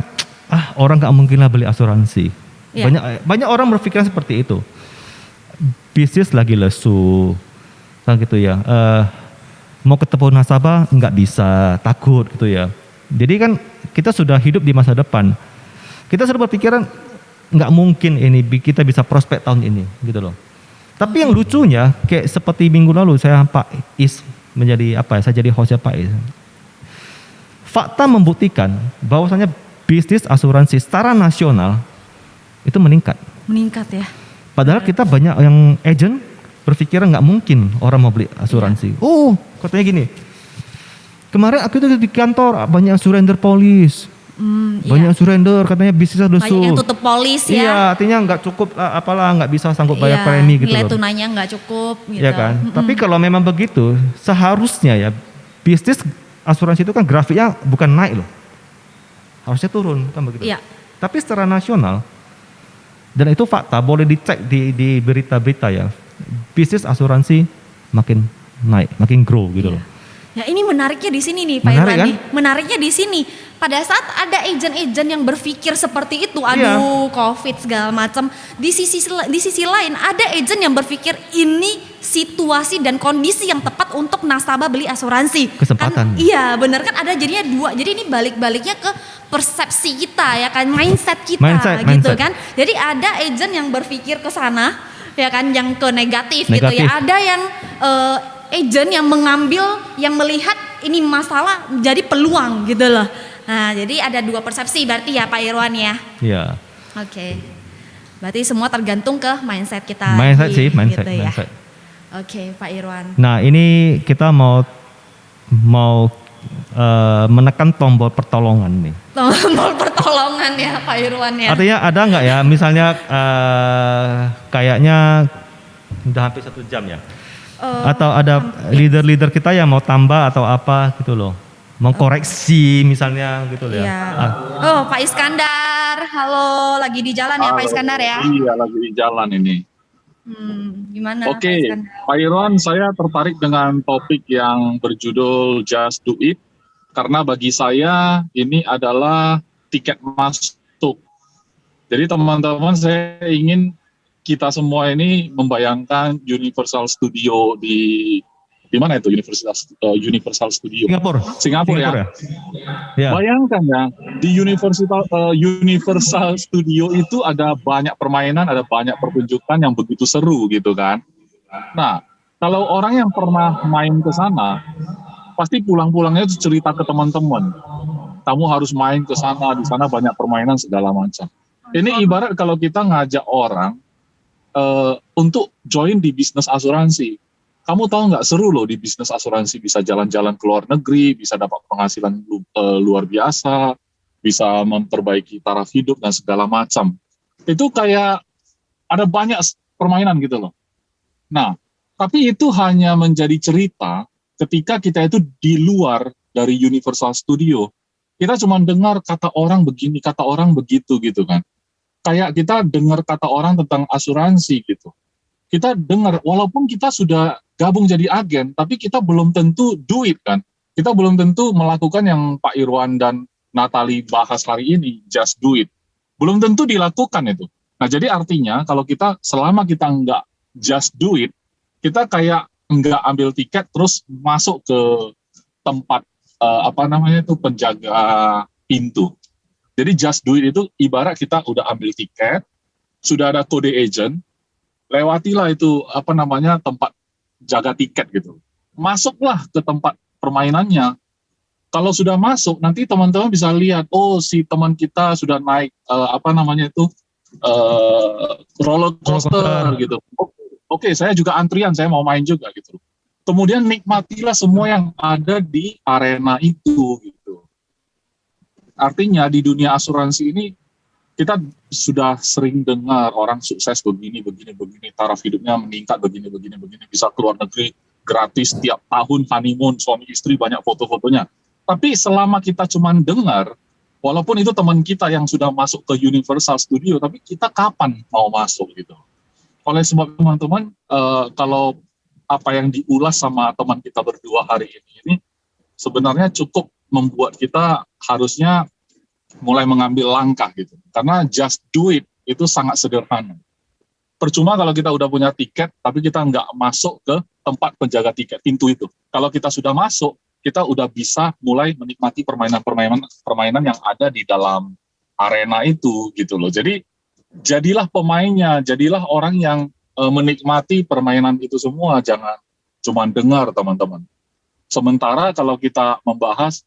orang nggak mungkin lah beli asuransi. Banyak orang berpikir seperti itu. Bisnis lagi lesu, kan gitu ya. Mau ketemu nasabah nggak bisa, takut gitu ya. Jadi kan kita sudah hidup di masa depan. Kita sudah berpikiran nggak mungkin ini kita bisa prospek tahun ini gitu loh. Tapi yang lucunya kayak seperti minggu lalu saya Pak Is menjadi saya jadi hostnya Pak Is. Fakta membuktikan bahwasanya bisnis asuransi secara nasional itu meningkat ya. Padahal kita banyak yang agent berpikiran nggak mungkin orang mau beli asuransi. Katanya gini, kemarin aku itu di kantor banyak surrender polis. Banyak surrender, katanya bisnisnya lesu. Banyak yang tutup polis ya. Iya, artinya nggak cukup nggak bisa sanggup bayar premi gitu loh. Nilai tunainya nggak cukup gitu. Iya kan. Tapi kalau memang begitu, seharusnya ya bisnis asuransi itu kan grafiknya bukan naik loh. Harusnya turun kan begitu. Iya. Tapi secara nasional, dan itu fakta boleh dicek di berita-berita ya. Bisnis asuransi makin naik, makin grow gitu loh. Ya ini menariknya di sini nih Pak Irwan nih. Menariknya di sini. Pada saat ada agent-agent yang berpikir seperti itu, COVID segala macam, di sisi lain ada agent yang berpikir ini situasi dan kondisi yang tepat untuk nasabah beli asuransi. Kesempatan. Iya, benar kan ada jadinya dua. Jadi ini balik-baliknya ke persepsi kita ya kan, mindset kita gitu kan. Jadi ada agent yang berpikir ke sana ya kan, yang ke negatif. Gitu ya. Ada yang agent yang mengambil, yang melihat ini masalah jadi peluang gitu loh. Nah jadi ada dua persepsi berarti ya Pak Irwan ya. Iya. Oke. Berarti semua tergantung ke mindset kita. Mindset sih, mindset. Gitu ya. Oke Pak Irwan. Nah ini kita mau menekan tombol pertolongan nih. Tombol pertolongan ya Pak Irwan ya. Artinya ada nggak ya misalnya kayaknya udah hampir 1 jam ya. Atau ada leader-leader kita yang mau tambah atau apa gitu loh, mau koreksi misalnya gitu loh ya. Pak Iskandar, halo, lagi di jalan ya Pak Iskandar ya? Iya, lagi di jalan ini. Gimana? Oke, Pak Irwan, saya tertarik dengan topik yang berjudul Just Do It, karena bagi saya ini adalah tiket masuk. Jadi teman-teman, saya ingin kita semua ini membayangkan Universal Studio di Di mana itu Universal Studio? Singapura ya. Ya. Bayangkan ya, di Universal Studio itu ada banyak permainan, ada banyak pertunjukan yang begitu seru gitu kan. Nah, kalau orang yang pernah main ke sana, pasti pulang-pulangnya itu cerita ke teman-teman. Kamu harus main ke sana, di sana banyak permainan segala macam. Ini ibarat kalau kita ngajak orang untuk join di bisnis asuransi. Kamu tahu nggak, seru loh di bisnis asuransi, bisa jalan-jalan ke luar negeri, bisa dapat penghasilan luar biasa, bisa memperbaiki taraf hidup dan segala macam. Itu kayak ada banyak permainan gitu loh. Nah, tapi itu hanya menjadi cerita ketika kita itu di luar dari Universal Studio. Kita cuma dengar kata orang begini, kata orang begitu gitu kan. Kayak kita dengar kata orang tentang asuransi gitu. Kita dengar, walaupun kita sudah gabung jadi agen, tapi kita belum tentu do it kan. Kita belum tentu melakukan yang Pak Irwan dan Natali bahas hari ini, just do it. Belum tentu dilakukan itu. Nah, jadi artinya kalau kita, selama kita nggak just do it, kita kayak nggak ambil tiket terus masuk ke tempat penjaga pintu. Jadi just do it itu ibarat kita udah ambil tiket, sudah ada kode agent, lewatilah itu tempat jaga tiket gitu. Masuklah ke tempat permainannya. Kalau sudah masuk, nanti teman-teman bisa lihat, oh si teman kita sudah naik roller coaster gitu. Oke, saya juga antrian, saya mau main juga gitu. Kemudian nikmatilah semua yang ada di arena itu gitu. Artinya di dunia asuransi ini kita sudah sering dengar orang sukses begini, taraf hidupnya meningkat begini, bisa keluar negeri gratis tiap tahun, honeymoon, suami istri banyak foto-fotonya. Tapi selama kita cuma dengar, walaupun itu teman kita yang sudah masuk ke Universal Studio, tapi kita kapan mau masuk gitu. Oleh sebab teman-teman, kalau apa yang diulas sama teman kita berdua hari ini sebenarnya cukup membuat kita harusnya mulai mengambil langkah gitu. Karena just do it itu sangat sederhana. Percuma kalau kita udah punya tiket, tapi kita nggak masuk ke tempat penjaga tiket, pintu itu. Kalau kita sudah masuk, kita udah bisa mulai menikmati permainan yang ada di dalam arena itu gitu loh. Jadi jadilah pemainnya, jadilah orang yang menikmati permainan itu semua, jangan cuma dengar teman-teman. Sementara kalau kita membahas,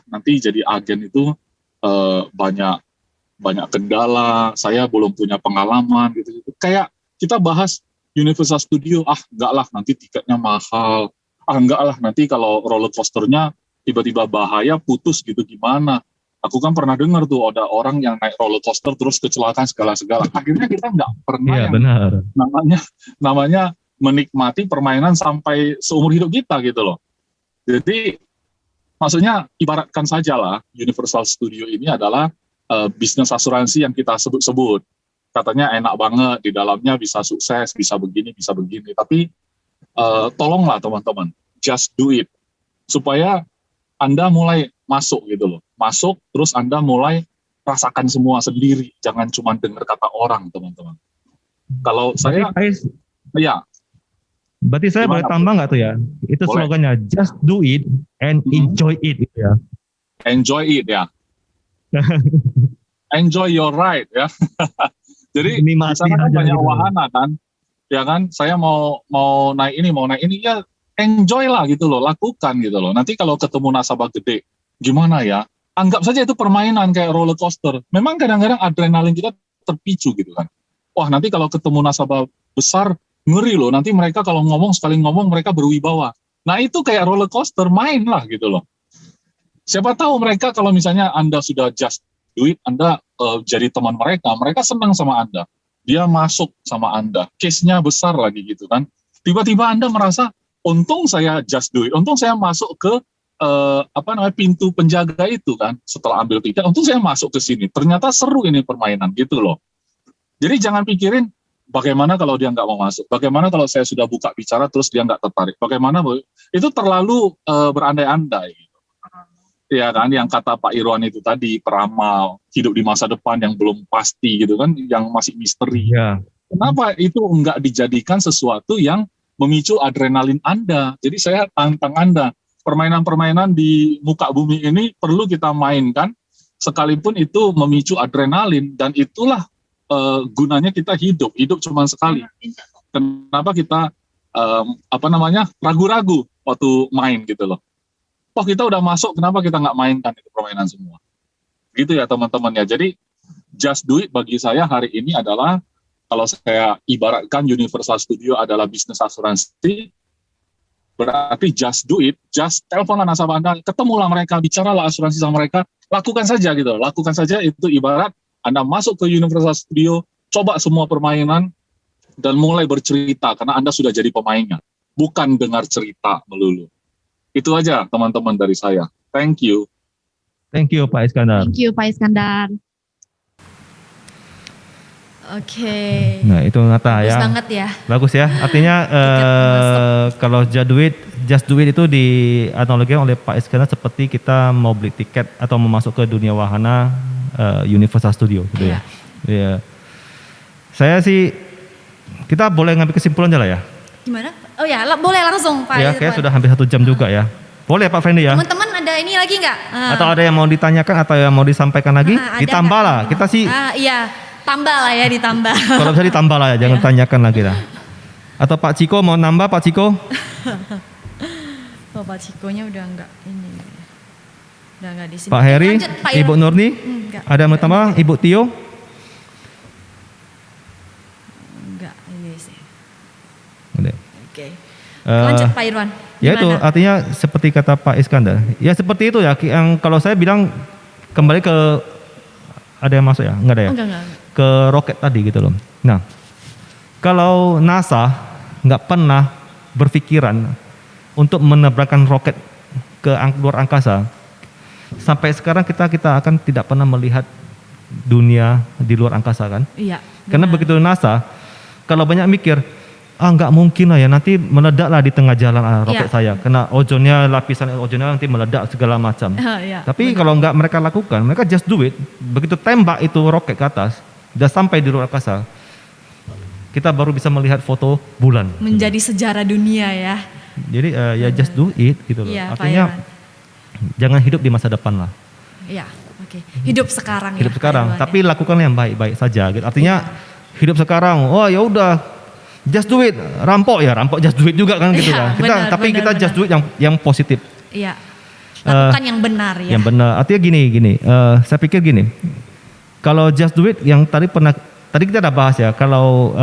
nanti jadi agen itu banyak kendala, saya belum punya pengalaman gitu. Kayak kita bahas Universal Studio, nanti tiketnya mahal, nanti kalau roller coasternya tiba-tiba bahaya, putus gitu gimana. Aku kan pernah dengar tuh ada orang yang naik roller coaster terus kecelakaan segala-segala. Akhirnya kita nggak pernah namanya menikmati permainan sampai seumur hidup kita gitu loh. Jadi maksudnya ibaratkan saja lah, Universal Studio ini adalah bisnis asuransi yang kita sebut-sebut. Katanya enak banget, di dalamnya bisa sukses, bisa begini. Tapi tolonglah teman-teman, just do it. Supaya Anda mulai masuk gitu loh. Masuk, terus Anda mulai rasakan semua sendiri. Jangan cuma dengar kata orang, teman-teman. Kalau saya... Berarti saya boleh tambah nggak tuh ya? Itu boleh. Slogannya just do it and enjoy it gitu ya. Enjoy it ya. Enjoy your ride ya. Jadi di sana kan banyak wahana kan. Ya kan, saya mau naik ini ya enjoy lah gitu loh, lakukan gitu loh. Nanti kalau ketemu nasabah gede, gimana ya? Anggap saja itu permainan kayak roller coaster. Memang kadang-kadang adrenalin kita terpicu gitu kan. Wah, nanti kalau ketemu nasabah besar ngeri loh, nanti mereka kalau sekali ngomong mereka berwibawa. Nah itu kayak roller coaster, main lah gitu loh. Siapa tahu mereka kalau misalnya Anda sudah just do it, Anda jadi teman mereka senang sama Anda. Dia masuk sama Anda, case-nya besar lagi gitu kan. Tiba-tiba Anda merasa, untung saya just do it, untung saya masuk ke pintu penjaga itu kan, setelah ambil tiket, untung saya masuk ke sini. Ternyata seru ini permainan gitu loh. Jadi jangan pikirin, bagaimana kalau dia nggak mau masuk? Bagaimana kalau saya sudah buka bicara terus dia nggak tertarik? Bagaimana? Itu terlalu berandai-andai. Ya kan, yang kata Pak Irwan itu tadi, peramal, hidup di masa depan yang belum pasti gitu kan, yang masih misteri. Ya. Kenapa itu nggak dijadikan sesuatu yang memicu adrenalin Anda. Jadi saya tantang Anda, permainan-permainan di muka bumi ini perlu kita mainkan, sekalipun itu memicu adrenalin, dan itulah gunanya kita hidup cuma sekali. Kenapa kita ragu-ragu waktu main gitu loh. Toh kita udah masuk, kenapa kita nggak mainkan itu permainan semua? Gitu ya teman-teman ya. Jadi Just Do It bagi saya hari ini adalah, kalau saya ibaratkan Universal Studio adalah bisnis asuransi, berarti just do it, just teleponlah nasabah Anda, ketemulah mereka, bicaralah asuransi sama mereka, lakukan saja gitu. Lakukan saja, itu ibarat Anda masuk ke Universal Studio, coba semua permainan, dan mulai bercerita, karena Anda sudah jadi pemainnya, bukan dengar cerita melulu. Itu aja teman-teman dari saya. Thank you. Thank you Pak Iskandar. Thank you Pak Iskandar. Oke. Nah itu Nata ya. Bagus banget ya. Bagus ya. Artinya kalau Just Do It itu dianalogikan oleh Pak Iskandar seperti kita mau beli tiket atau mau masuk ke dunia wahana Universal Studio gitu ya. Ya. Saya sih, kita boleh ngambil kesimpulan aja lah ya. Gimana? Oh ya, boleh langsung Pak. Ya, kayak sudah hampir 1 jam juga ya. Boleh Pak Fendi ya. Teman-teman ada ini lagi nggak? Atau ada yang mau ditanyakan atau yang mau disampaikan lagi? Ditambah lah. Kita sih. Iya. Tambah lah ya, ditambah. Kalau bisa ditambah lah ya, jangan tanyakan lagi lah. Atau Pak Ciko mau nambah, Pak Ciko? Oh, Pak Cikonya udah enggak ini. Udah enggak di sini. Pak Heri, Ibu Nurni, ada yang mau tambah? Ibu Tio? Enggak, ini sih. Udah. Oke. Lanjut Pak Irwan. Ya itu artinya seperti kata Pak Iskandar. Ya seperti itu ya, yang kalau saya bilang kembali ke, ada yang masuk ya? Enggak ada ya? Enggak. Ke roket tadi gitu loh. Nah, kalau NASA nggak pernah berpikiran untuk menerbangkan roket ke luar angkasa, sampai sekarang kita akan tidak pernah melihat dunia di luar angkasa kan? Iya. Karena begitu NASA, kalau banyak mikir, nggak mungkin lah ya, nanti meledaklah di tengah jalan roket saya, kena ozonnya, lapisan ozonnya nanti meledak segala macam. Tapi kalau nggak mereka lakukan, mereka just do it, begitu tembak itu roket ke atas, udah sampai di luar angkasa, kita baru bisa melihat foto bulan. Menjadi sejarah dunia ya. Jadi ya just do it gitu loh. Iya, artinya jangan hidup di masa depan lah. Iya, oke. Hidup sekarang ya. Hidup sekarang, tapi lakukan yang baik-baik saja. Gitu. Artinya hidup sekarang, oh ya udah, just do it, rampok just do it juga kan gitu kan. Tapi kita just do it yang positif. Iya. Lakukan yang benar ya. Yang benar. Artinya gini, saya pikir gini. Kalau just do it yang tadi kita udah bahas ya, kalau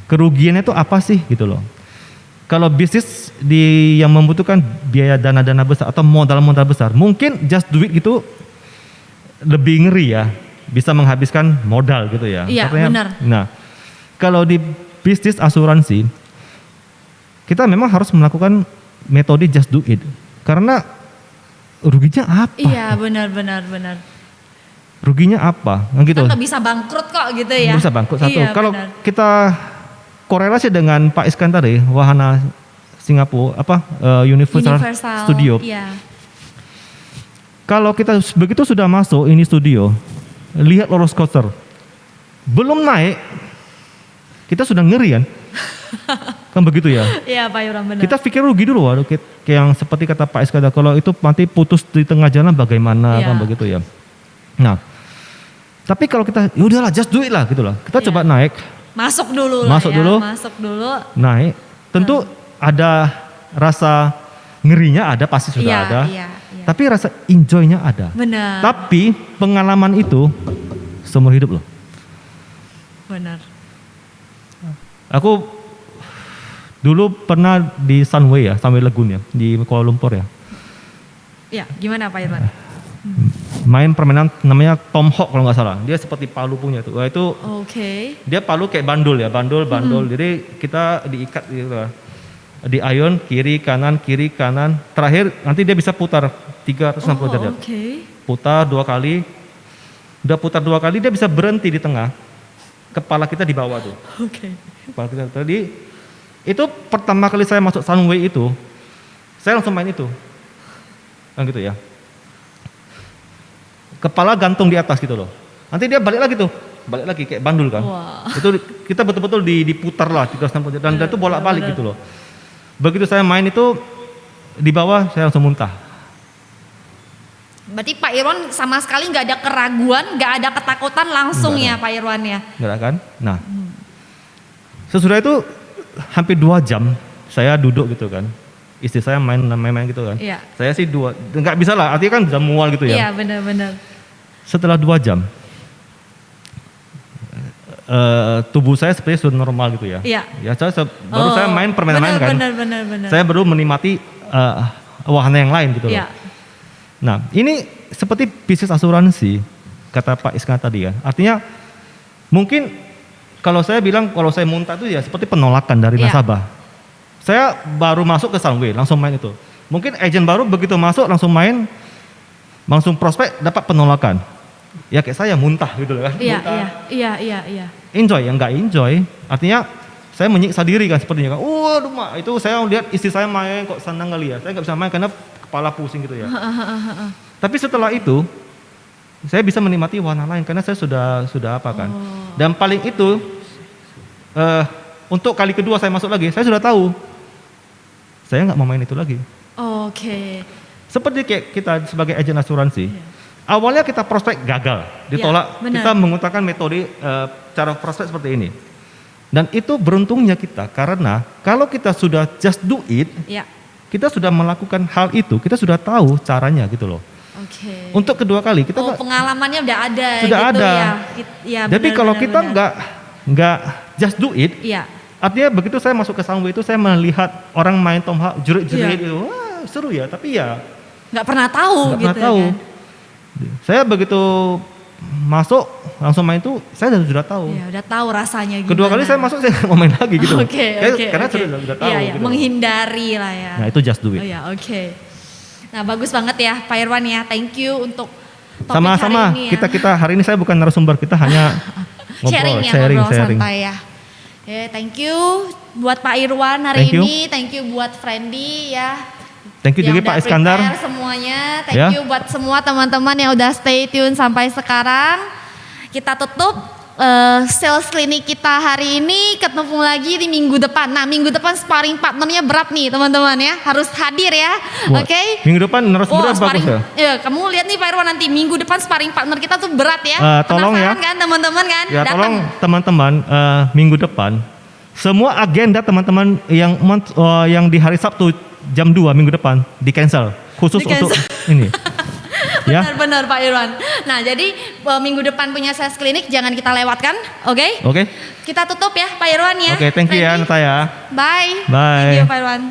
kerugiannya itu apa sih gitu loh. Kalau bisnis yang membutuhkan biaya dana-dana besar atau modal-modal besar, mungkin just do it gitu lebih ngeri ya, bisa menghabiskan modal gitu ya. Iya, benar. Nah, kalau di bisnis asuransi, kita memang harus melakukan metode just do it, karena ruginya apa? Iya, benar. Ruginya apa? Nah, gitu. Kita bisa bangkrut kok gitu ya. Bisa bangkrut satu. Iya, kalau benar. Kita korelasi dengan Pak Iskandar wahana Singapura Universal Studio. Iya. Kalau kita begitu sudah masuk ini studio, lihat roller coaster, belum naik, kita sudah ngeri kan? Kan begitu ya? Iya Pak Yuram, benar. Kita pikir rugi dulu, kayak yang seperti kata Pak Iskandar, kalau itu nanti putus di tengah jalan bagaimana, kan begitu ya. Nah, tapi kalau kita, yaudahlah just do it lah gitu lah. Kita coba naik. Masuk dulu. Naik. Tentu ada rasa ngerinya, ada pasti sudah ada. Iya. Tapi rasa enjoy-nya ada. Benar. Tapi pengalaman itu seumur hidup loh. Benar. Aku dulu pernah di Sunway Lagoon ya, di Kuala Lumpur ya. Iya, gimana Pak Irwan? Main permainan namanya Tom Hawk kalau nggak salah. Dia seperti palu punya tuh. Itu dia palu kayak bandul ya, bandul. Jadi kita diikat gitu lah. Di ion kiri kanan. Terakhir nanti dia bisa putar 360 derajat. Putar 2 kali. Udah putar 2 kali dia bisa berhenti di tengah. Kepala kita di bawah tuh. Kepala kita tadi. Itu pertama kali saya masuk Sunway itu, saya langsung main itu. Kan gitu ya. Kepala gantung di atas gitu loh. Nanti dia balik lagi kayak bandul kan. Wow. Itu kita betul-betul diputar lah 360 dan itu bolak-balik gitu loh. Begitu saya main itu di bawah saya langsung muntah. Berarti Pak Irwan sama sekali nggak ada keraguan, nggak ada ketakutan langsung ya Pak Irwan ya? Nggak ada kan? Nah, sesudah itu hampir 2 jam saya duduk gitu kan. Istri saya main gitu kan. Iya. Saya sih nggak bisa lah, artinya kan bisa mual gitu ya. Iya benar-benar. Setelah 2 jam, tubuh saya sepertinya sudah normal gitu ya. Iya. Ya baru saya main permainan kan. Benar. Saya baru menikmati wahana yang lain gitu loh. Iya. Nah, ini seperti bisnis asuransi, kata Pak Iskandar tadi ya. Artinya mungkin kalau saya bilang kalau saya muntah itu ya seperti penolakan dari nasabah. Saya baru masuk ke Sunway, langsung main itu. Mungkin agent baru begitu masuk langsung main, langsung prospek dapat penolakan. Ya kayak saya muntah gitu loh kan. Iya. Enjoy, ya enggak enjoy. Artinya saya menyiksa diri kan sepertinya kan. Waduh, itu saya lihat istri saya main kok senang kali ya. Saya nggak bisa main karena kepala pusing gitu ya. Tapi setelah itu saya bisa menikmati warna lain karena saya sudah apa kan. Dan paling itu untuk kali kedua saya masuk lagi, saya sudah tahu saya nggak mau main itu lagi. Oke. Seperti kayak kita sebagai agen asuransi, awalnya kita prospek gagal, ditolak. Kita menggunakan metode cara prospek seperti ini. Dan itu beruntungnya kita karena kalau kita sudah just do it, kita sudah melakukan hal itu, kita sudah tahu caranya gitu loh. Oke. Untuk kedua kali kita pengalamannya udah ada. Sudah gitu ada. Ya, jadi kalau kita nggak just do it, artinya begitu saya masuk ke Sunway itu saya melihat orang main Tom Hawk jerit-jerit itu, wah seru ya, tapi ya nggak pernah tahu gitu kan. Saya begitu masuk langsung main itu saya sudah tahu. Ya, udah tahu rasanya gimana. Kedua kali saya masuk saya nggak mau main lagi gitu. Karena sudah tahu. Iya, gitu. Menghindari lah ya. Nah itu just do it. Oke. Nah bagus banget ya Pak Irwan ya. Thank you untuk topik sama-sama hari ini ya. kita hari ini saya bukan narasumber, kita hanya ngobrol, sharing. Santai ya. Thank you buat Pak Irwan hari ini. Thank you buat Friendly ya. Thank you juga Pak Iskandar. Semuanya. Thank you buat semua teman-teman yang udah stay tune sampai sekarang. Kita tutup sales klinik kita hari ini, ketemu lagi di minggu depan. Nah minggu depan sparring partnernya berat nih teman-teman ya, harus hadir ya. Oke. Minggu depan narasumber bagus ya. Ya kamu lihat nih Pak Irwan nanti minggu depan sparring partner kita tuh berat ya. Tolong ya. Kan teman-teman kan. Ya tolong teman-teman minggu depan semua agenda teman-teman yang di hari Sabtu jam 2 minggu depan di cancel khusus untuk ini. Benar Pak Irwan. Nah jadi minggu depan punya sales klinik jangan kita lewatkan, oke? Oke. Kita tutup ya Pak Irwan ya. Oke, thank you ya Nataya. Bye. Bye. Thank you Pak Irwan.